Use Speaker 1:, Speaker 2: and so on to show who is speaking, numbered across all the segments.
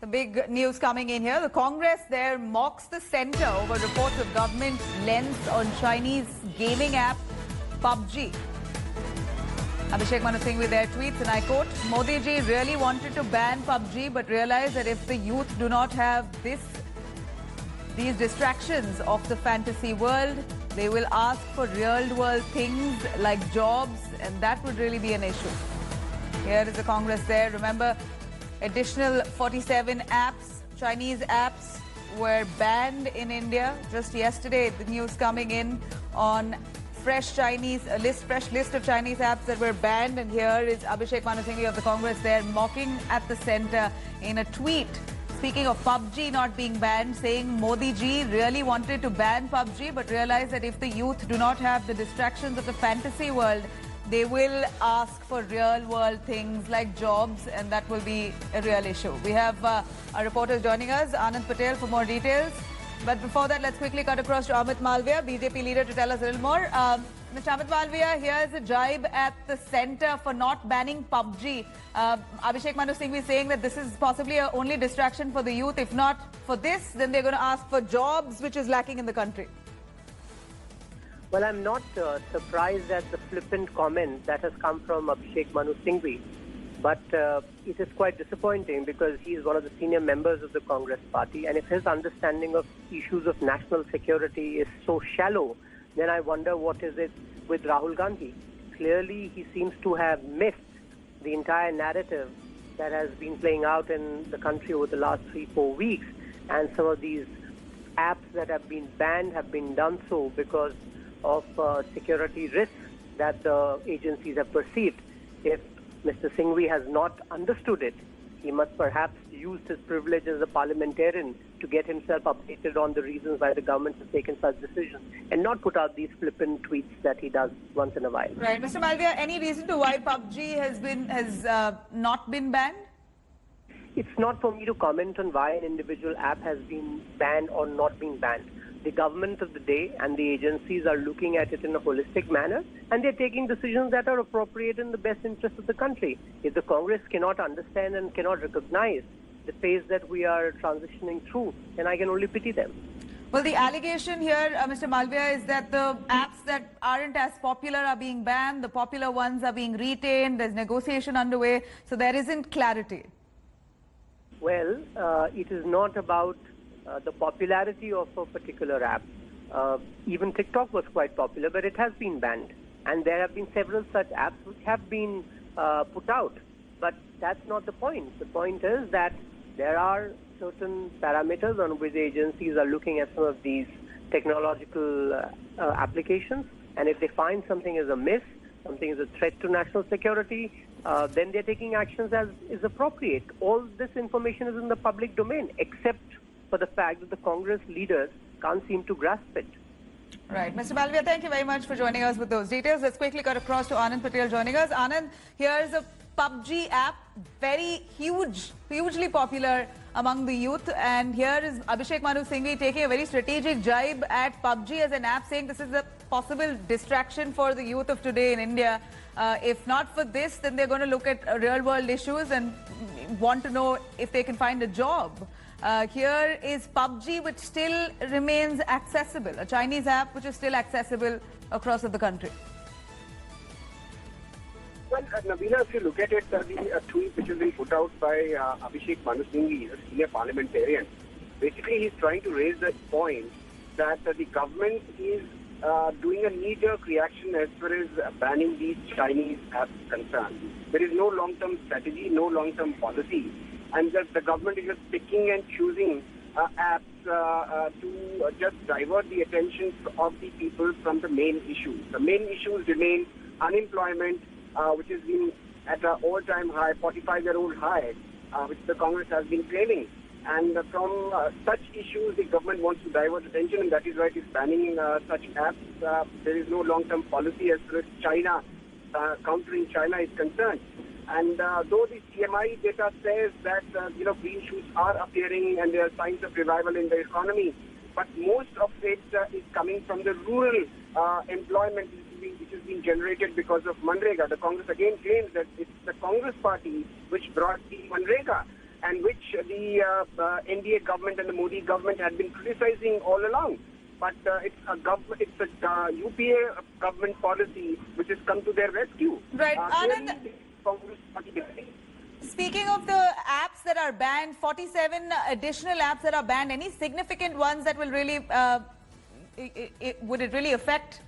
Speaker 1: The big news coming in here. The Congress there mocks the centre over reports of government lens on Chinese gaming app PUBG. Abhishek Manu Singhvi there tweets, and I quote, Modi ji really wanted to ban PUBG but realized that if the youth do not have these distractions of the fantasy world, they will ask for real world things like jobs, and that would really be an issue. Here is the Congress there. Remember, additional 47 apps, Chinese apps, were banned in India. Just yesterday, the news coming in on fresh list of Chinese apps that were banned. And here is Abhishek Manu Singhvi of the Congress there mocking at the centre in a tweet. Speaking of PUBG not being banned, saying Modi ji really wanted to ban PUBG but realized that if the youth do not have the distractions of the fantasy world, they will ask for real-world things like jobs, and that will be a real issue. We have our reporters joining us, Anand Patel, for more details. But before that, let's quickly cut across to Amit Malviya, BJP leader, to tell us a little more. Mr. Amit Malviya, here's a jibe at the centre for not banning PUBG. Abhishek Manu Singhvi saying that this is possibly a only distraction for the youth. If not for this, then they're going to ask for jobs, which is lacking in the country.
Speaker 2: Well, I'm not surprised at the flippant comment that has come from Abhishek Manu Singhvi, but it is quite disappointing because he is one of the senior members of the Congress party, and if his understanding of issues of national security is so shallow, then I wonder what is it with Rahul Gandhi. Clearly, he seems to have missed the entire narrative that has been playing out in the country over the last 3-4 weeks, and some of these apps that have been banned have been done so because of security risks that the agencies have perceived. If Mr. Singhvi has not understood it, he must perhaps use his privilege as a parliamentarian to get himself updated on the reasons why the government has taken such decisions and not put out these flippant tweets that he does once in a while.
Speaker 1: Right. Mr. Malviya, any reason to why PUBG has not been banned?
Speaker 2: It's not for me to comment on why an individual app has been banned or not been banned. The government of the day and the agencies are looking at it in a holistic manner, and they're taking decisions that are appropriate in the best interest of the country. If the Congress cannot understand and cannot recognize the phase that we are transitioning through, then I can only pity them.
Speaker 1: Well, the allegation here, Mr. Malviya, is that the apps that aren't as popular are being banned, the popular ones are being retained, there's negotiation underway, so there isn't clarity.
Speaker 2: Well, it is not about the popularity of a particular app. Even TikTok was quite popular, but it has been banned. And there have been several such apps which have been put out. But that's not the point. The point is that there are certain parameters on which the agencies are looking at some of these technological applications. And if they find something is amiss, something is a threat to national security, then they're taking actions as is appropriate. All this information is in the public domain, except for the fact that the Congress leaders can't seem to grasp it.
Speaker 1: Right. Mr. Malviya, thank you very much for joining us with those details. Let's quickly cut across to Anand Patel joining us. Anand, here's a PUBG app, very hugely popular among the youth. And here is Abhishek Manu Singhvi taking a very strategic jibe at PUBG as an app, saying this is a possible distraction for the youth of today in India. If not for this, then they're going to look at real-world issues and want to know if they can find a job. Here is PUBG, which still remains accessible, a Chinese app which is still accessible across the country.
Speaker 3: Well, Nabila, if you look at it, the tweet which has been put out by Abhishek Manu Singhvi, a senior parliamentarian, basically he's trying to raise the point that the government is doing a knee-jerk reaction as far as banning these Chinese apps concerned. There is no long-term strategy, no long-term policy, and that the government is just picking and choosing apps to just divert the attention of the people from the main issues. The main issues remain unemployment, which has been at an all-time high, 45-year-old high, which the Congress has been claiming. And from such issues, the government wants to divert attention, and that is why it is banning such apps. There is no long-term policy as far as China, countering China is concerned. And though the CMI data says that green shoots are appearing and there are signs of revival in the economy, but most of it is coming from the rural employment which has been generated because of Manrega. The Congress again claims that it's the Congress party which brought the Manrega. and which the NDA government and the Modi government had been criticizing all along. But it's a UPA government policy which has come to their rescue.
Speaker 1: Right, Anand.
Speaker 3: Congress Party.
Speaker 1: Speaking of the apps that are banned, 47 additional apps that are banned, any significant ones that will really, would it really affect,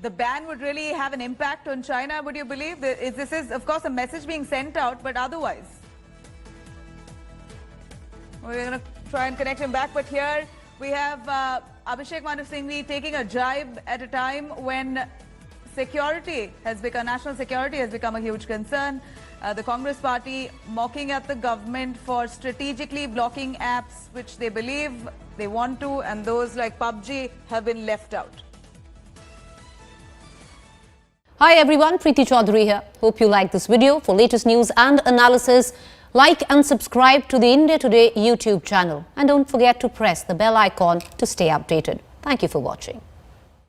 Speaker 1: the ban would really have an impact on China, would you believe? This is, of course, a message being sent out, but otherwise. We're going to try and connect him back, but here we have Abhishek Manu Singhvi taking a jibe at a time when security has become, national security has become a huge concern. The Congress party mocking at the government for strategically blocking apps which they believe they want to, and those like PUBG have been left out.
Speaker 4: Hi everyone, Preeti Chaudhary here. Hope you like this video. For latest news and analysis, like and subscribe to the India Today YouTube channel. And don't forget to press the bell icon to stay updated. Thank you for watching.